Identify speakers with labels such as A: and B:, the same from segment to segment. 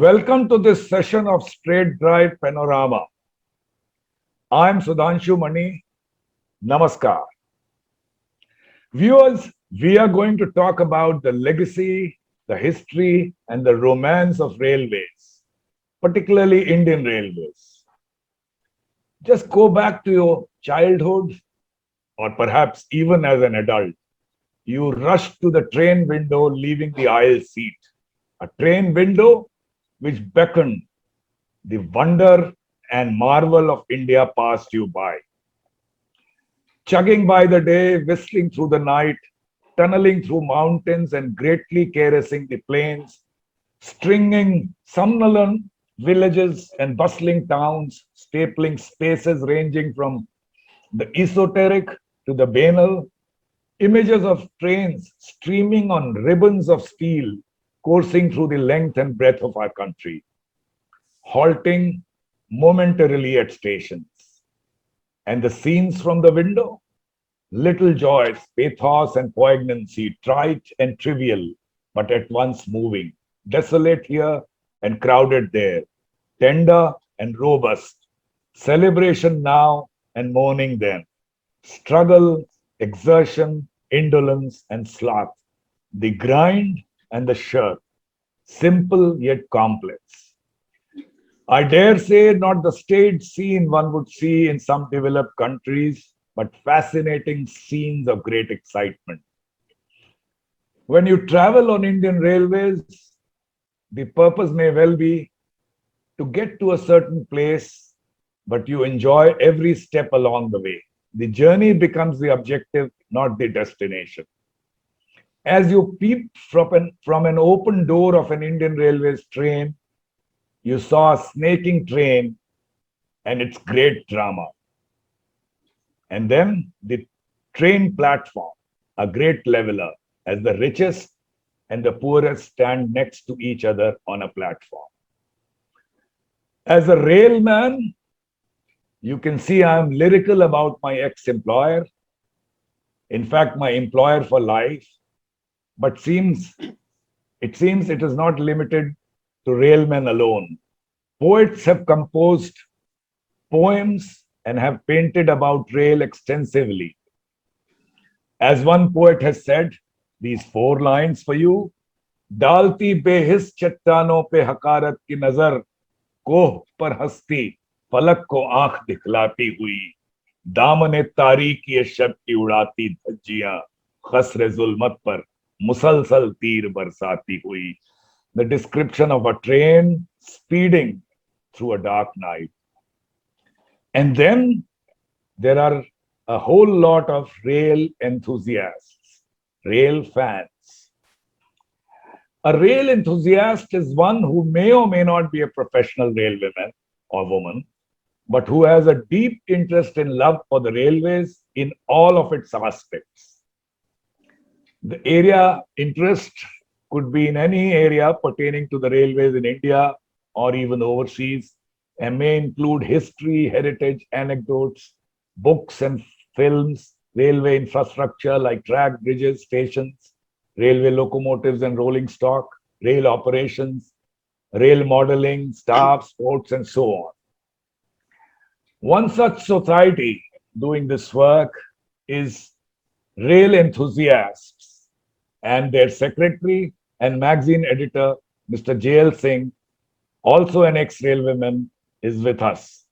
A: Welcome to this session of Straight Drive Panorama. I'm Sudhanshu Mani. Namaskar. Viewers, we are going to talk about the legacy, the history, and the romance of railways, particularly Indian railways. Just go back to your childhood, or perhaps even as an adult. You rushed to the train window, leaving the aisle seat. A train window which beckoned. The wonder and marvel of India passed you by. Chugging by the day, whistling through the night, tunneling through mountains and greatly caressing the plains, stringing somnolent villages and bustling towns, stapling spaces ranging from the esoteric to the banal, images of trains streaming on ribbons of steel coursing through the length and breadth of our country, halting momentarily at stations. And the scenes from the window? Little joys, pathos and poignancy, trite and trivial, but at once moving, desolate here and crowded there, tender and robust, celebration now and mourning then, struggle, exertion, indolence and sloth, the grind and the shirk, simple yet complex. I dare say not the stage scene one would see in some developed countries, but fascinating scenes of great excitement. When you travel on Indian railways, the purpose may well be to get to a certain place, but you enjoy every step along the way. The journey becomes the objective, not the destination. As you peeped from an open door of an Indian Railways train, you saw a snaking train and its great drama. And then the train platform, a great leveler, as the richest and the poorest stand next to each other on a platform. As a railman, you can see I am lyrical about my ex-employer, in fact, my employer for life, but it seems it is not limited to railmen alone. Poets have composed poems and have painted about rail extensively. As one poet has said, these four lines for you, डालती बेहिस चट्टानों पे हकारत की नजर, कोह पर हंसती फलक को आंख दिखलाती हुई, दामने तारीक ये शब की उड़ाती धज्जियां, खसरे जुल्मत पर मुसलसल तीर बरसाती हुई. The description of a train speeding through a dark night. And then there are a whole lot of rail enthusiasts, rail fans. A rail enthusiast is one who may or may not be a professional railwayman or woman, but who has a deep interest and love for the railways in all of its aspects. The area interest could be in any area pertaining to the railways in India or even overseas, and may include history, heritage, anecdotes, books and films, railway infrastructure like track, bridges, stations, railway locomotives and rolling stock, rail operations, rail modeling, staff, sports, and so on. One such society doing this work is Rail Enthusiasts, and their secretary and magazine editor, Mr. J.L.Singh, also an ex-railwayman, is with us.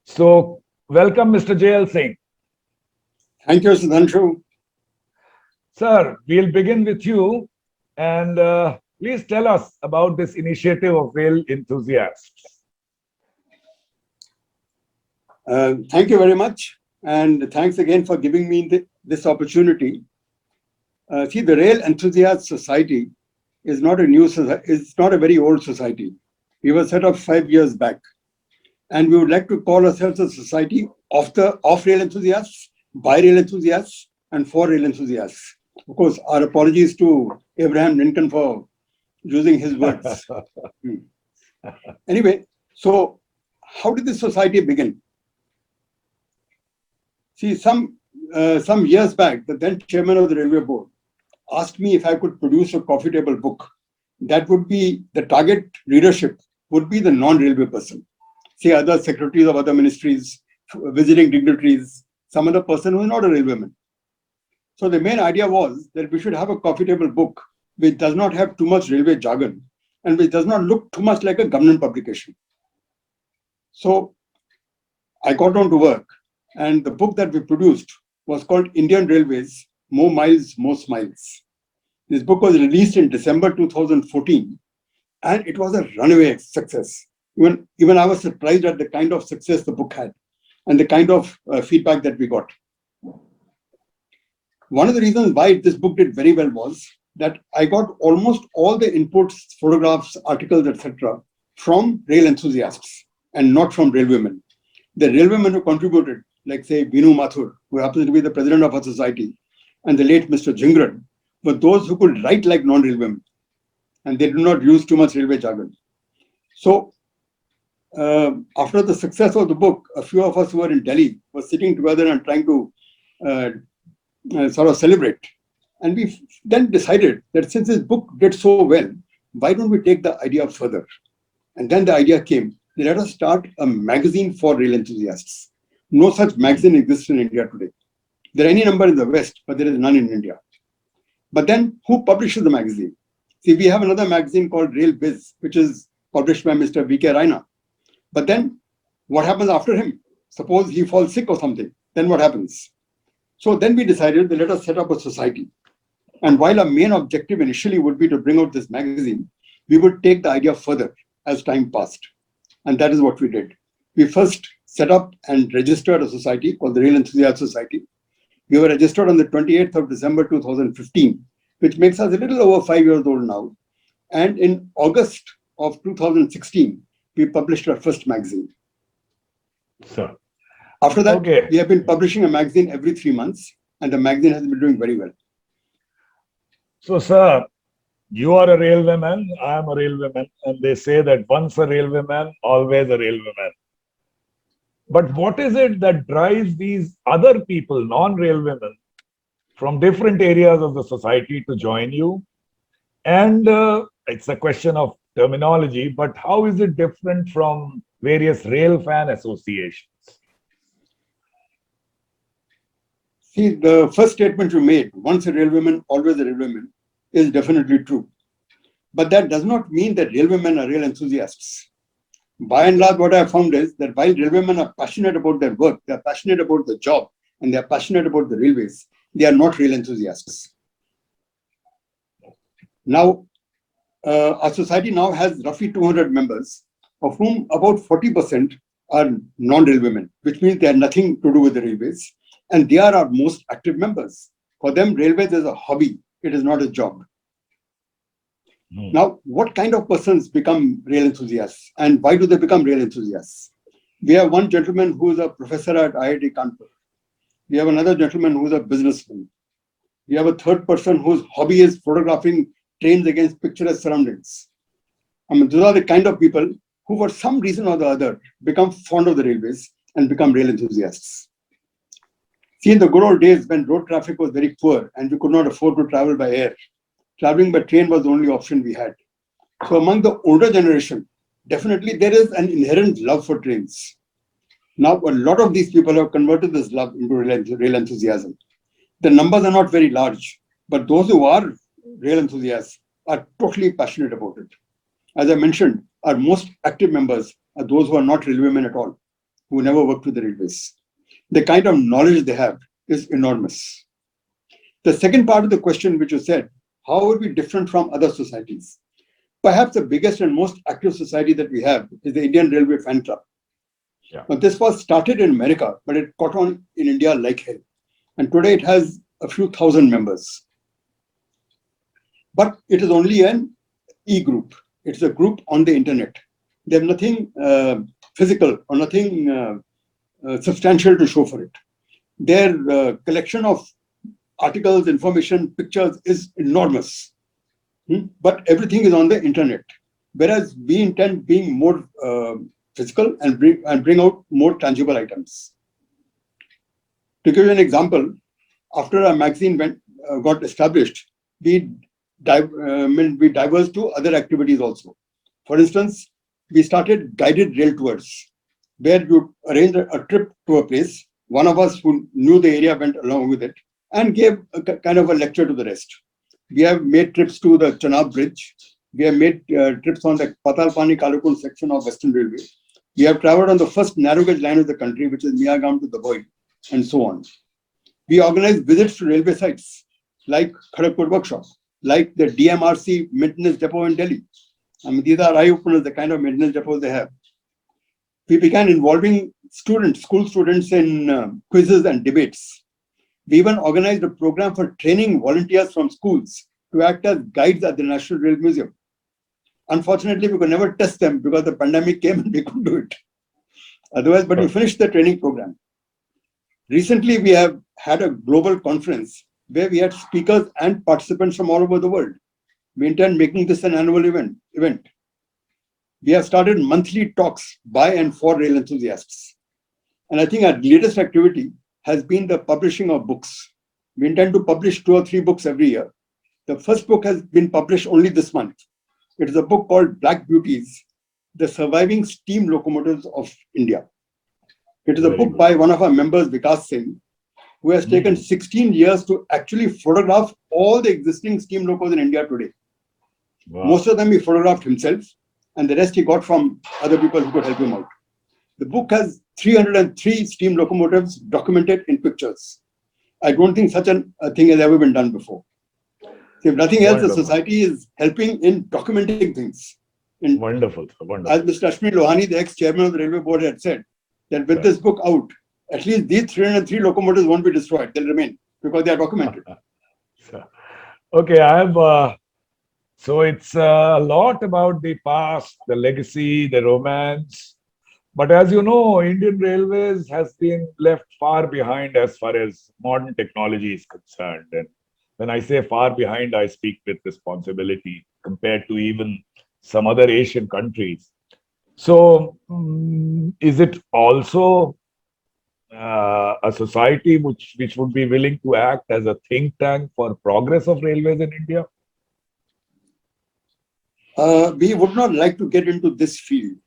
A: So, welcome, Mr. J.L.Singh.
B: Thank you, Sudhanshu.
A: Sir, we'll begin with you, and please tell us about this initiative of Rail Enthusiasts.
B: Thank you very much, and thanks again for giving me this opportunity. See, the Rail Enthusiast Society is not a new society. It's not a very old society. We were set up 5 years back, and we would like to call ourselves a society of rail enthusiasts, by rail enthusiasts, and for rail enthusiasts. Of course, our apologies to Abraham Lincoln for using his words. Anyway, so how did this society begin? See, some years back, the then chairman of the railway board asked me if I could produce a coffee table book that would be the target readership would be the non-railway person, say other secretaries of other ministries, visiting dignitaries, some other person who is not a railwayman. So the main idea was that we should have a coffee table book which does not have too much railway jargon and which does not look too much like a government publication. So I got on to work, and the book that we produced was called Indian Railways, More Miles, More Smiles. This book was released in December 2014, and it was a runaway success. Even I was surprised at the kind of success the book had and the kind of feedback that we got. One of the reasons why this book did very well was that I got almost all the inputs, photographs, articles, etc. from rail enthusiasts and not from railwaymen. The railwaymen who contributed, like say Binu Mathur, who happens to be the president of our society, and the late Mr. Jingran, were those who could write like non-railwaymen, and they did not use too much railway jargon. So after the success of the book, a few of us who were in Delhi were sitting together and trying to sort of celebrate. And we then decided that since this book did so well, why don't we take the idea further? And then the idea came, let us start a magazine for rail enthusiasts. No such magazine exists in India today. There are any number in the West, but there is none in India. But then who publishes the magazine? See, we have another magazine called Rail Biz, which is published by Mr. V.K. Raina. But then what happens after him? Suppose he falls sick or something, then what happens? So then we decided that let us set up a society. And while our main objective initially would be to bring out this magazine, we would take the idea further as time passed. And that is what we did. We first set up and registered a society called the Rail Enthusiast Society. We were registered on the 28th of December 2015, which makes us a little over 5 years old now. And in August of 2016, we published our first magazine.
A: Sir.
B: After that, we have been publishing a magazine every 3 months, and the magazine has been doing very well.
A: So, sir, you are a railwayman, I am a railwayman, and they say that once a railwayman, always a railwayman. But what is it that drives these other people, non-railwaymen, from different areas of the society to join you? And it's a question of terminology, but how is it different from various rail fan associations?
B: See, the first statement you made, once a railwayman, always a railwayman, is definitely true. But that does not mean that railwaymen are rail enthusiasts. By and large, what I have found is that while railwaymen are passionate about their work, they are passionate about the job, and they are passionate about the railways, they are not rail enthusiasts. Now, our society now has roughly 200 members, of whom about 40% are non-railwaymen, which means they have nothing to do with the railways. And they are our most active members. For them, railways is a hobby. It is not a job. Now, what kind of persons become rail enthusiasts, and why do they become rail enthusiasts? We have one gentleman who is a professor at IIT Kanpur. We have another gentleman who is a businessman. We have a third person whose hobby is photographing trains against picturesque surroundings. I mean, those are the kind of people who, for some reason or the other, become fond of the railways and become rail enthusiasts. See, in the good old days when road traffic was very poor and we could not afford to travel by air, traveling by train was the only option we had. So among the older generation, definitely there is an inherent love for trains. Now, a lot of these people have converted this love into rail enthusiasm. The numbers are not very large, but those who are rail enthusiasts are totally passionate about it. As I mentioned, our most active members are those who are not railwaymen at all, who never worked with the railways. The kind of knowledge they have is enormous. The second part of the question, which you said, how are we different from other societies? Perhaps the biggest and most active society that we have is the Indian Railway Fan Club.
A: Yeah.
B: Now, this was started in America, but it caught on in India like hell. And today it has a few thousand members. But it is only an e-group. It's a group on the internet. They have nothing physical or nothing substantial to show for it. Their collection of articles, information, pictures is enormous. But everything is on the internet. Whereas we intend being more physical and bring out more tangible items. To give you an example, after our magazine got established, we be diverse to other activities also. For instance, we started guided rail tours, where you arrange a trip to a place. One of us who knew the area went along with it and gave kind of a lecture to the rest. We have made trips to the Chenab Bridge. We have made trips on the Patalpani Kalakul section of Western Railway. We have traveled on the first narrow gauge line of the country, which is Miyagam to Dabhoi, and so on. We organize visits to railway sites like Kharagpur Workshop, like the DMRC maintenance depot in Delhi. I mean, these are eye-openers, the kind of maintenance depots they have. We began involving students, school students in quizzes and debates. We even organized a program for training volunteers from schools to act as guides at the National Rail Museum. Unfortunately, we could never test them because the pandemic came and we couldn't do it. Otherwise, but we finished the training program. Recently, we have had a global conference where we had speakers and participants from all over the world. We intend making this an annual event. We have started monthly talks by and for rail enthusiasts. And I think our latest activity has been the publishing of books. We intend to publish 2 or 3 books every year. The first book has been published only this month. It is a book called Black Beauties, The Surviving Steam Locomotives of India. It is a book by one of our members, J.L.Singh, who has taken 16 years to actually photograph all the existing steam locos in India today. Wow. Most of them he photographed himself, and the rest he got from other people who could help him out. The book has 303 steam locomotives documented in pictures. I don't think such a thing has ever been done before. So if nothing else, the society is helping in documenting things.
A: Wonderful.
B: As Mr. Ashwini Lohani, the ex-chairman of the Railway Board, had said, that with this book out, at least these 303 locomotives won't be destroyed. They'll remain because they are documented.
A: Okay, I have... So it's a lot about the past, the legacy, the romance. But as you know, Indian Railways has been left far behind as far as modern technology is concerned. And when I say far behind, I speak with responsibility compared to even some other Asian countries. So is it also a society which would be willing to act as a think tank for progress of railways in India?
B: We would not like to get into this field.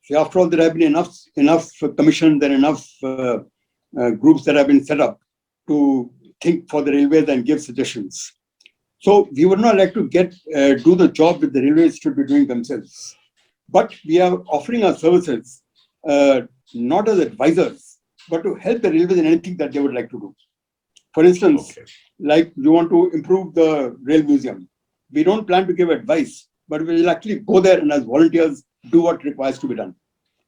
B: See, after all, there have been enough commissions and enough groups that have been set up to think for the railways and give suggestions. So we would not like to do the job that the railways should be doing themselves. But we are offering our services not as advisors, but to help the railways in anything that they would like to do. For instance, like you want to improve the rail museum. We don't plan to give advice, but we will actually go there and as volunteers do what requires to be done.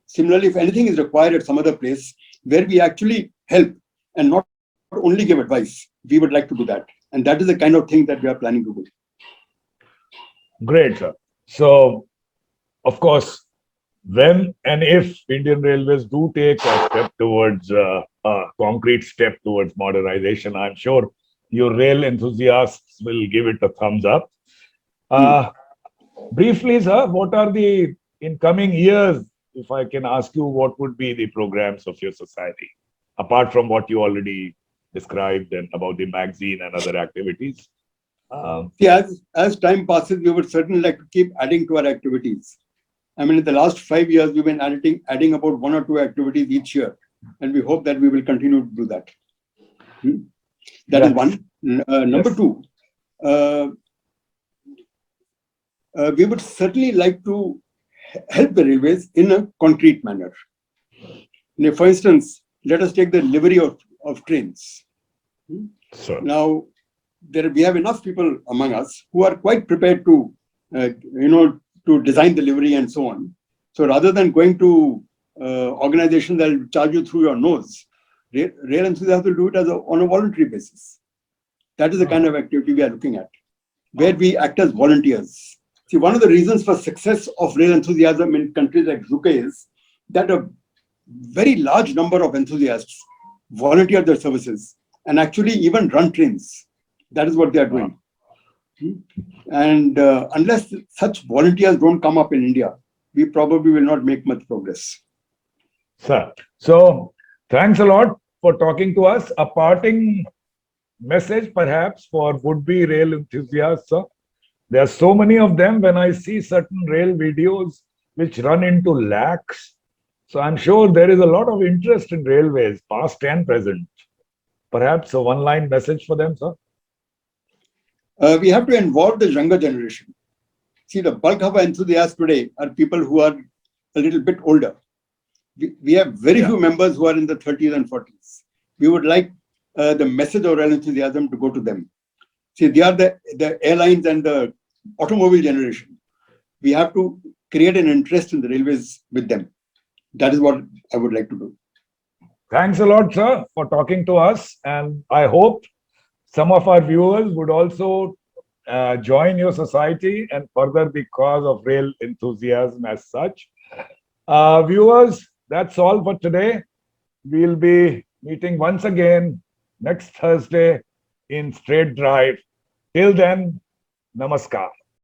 B: Similarly, if anything is required at some other place where we actually help and not only give advice, we would like to do that. And that is the kind of thing that we are planning to do.
A: Great, sir. So, of course, when and if Indian Railways do take a step towards a concrete step towards modernization, I'm sure your rail enthusiasts will give it a thumbs up. Briefly, sir, what are the incoming years, if I can ask you, what would be the programs of your society, apart from what you already described and about the magazine and other activities?
B: As time passes, we would certainly like to keep adding to our activities. I mean, in the last 5 years, we've been adding about 1 or 2 activities each year, and we hope that we will continue to do that. That is one. Number two, we would certainly like to help the railways in a concrete manner. For instance, let us take the livery of trains.
A: Sure.
B: Now, we have enough people among us who are quite prepared to, to design the livery and so on. So rather than going to organizations that will charge you through your nose, rail enthusiasts will do it on a voluntary basis. That is the kind of activity we are looking at, where we act as volunteers. See, one of the reasons for success of rail enthusiasm in countries like UK is that a very large number of enthusiasts volunteer their services and actually even run trains. That is what they are doing. And unless such volunteers don't come up in India, we probably will not make much progress.
A: Sir, so thanks a lot for talking to us. A parting message, perhaps, for would-be rail enthusiasts, sir? There are so many of them when I see certain rail videos which run into lakhs. So I'm sure there is a lot of interest in railways, past and present. Perhaps a one-line message for them, sir?
B: We have to involve the younger generation. See, the bulk of our enthusiasts today are people who are a little bit older. We have very few members who are in the 30s and 40s. We would like the message of rail enthusiasm to go to them. See, they are the airlines and the automobile generation. We have to create an interest in the railways with them. That is what I would like to do.
A: Thanks a lot, sir, for talking to us. And I hope some of our viewers would also join your society and further the cause of rail enthusiasm as such. Viewers, that's all for today. We'll be meeting once again next Thursday in Straight Drive. Till then, namaskar.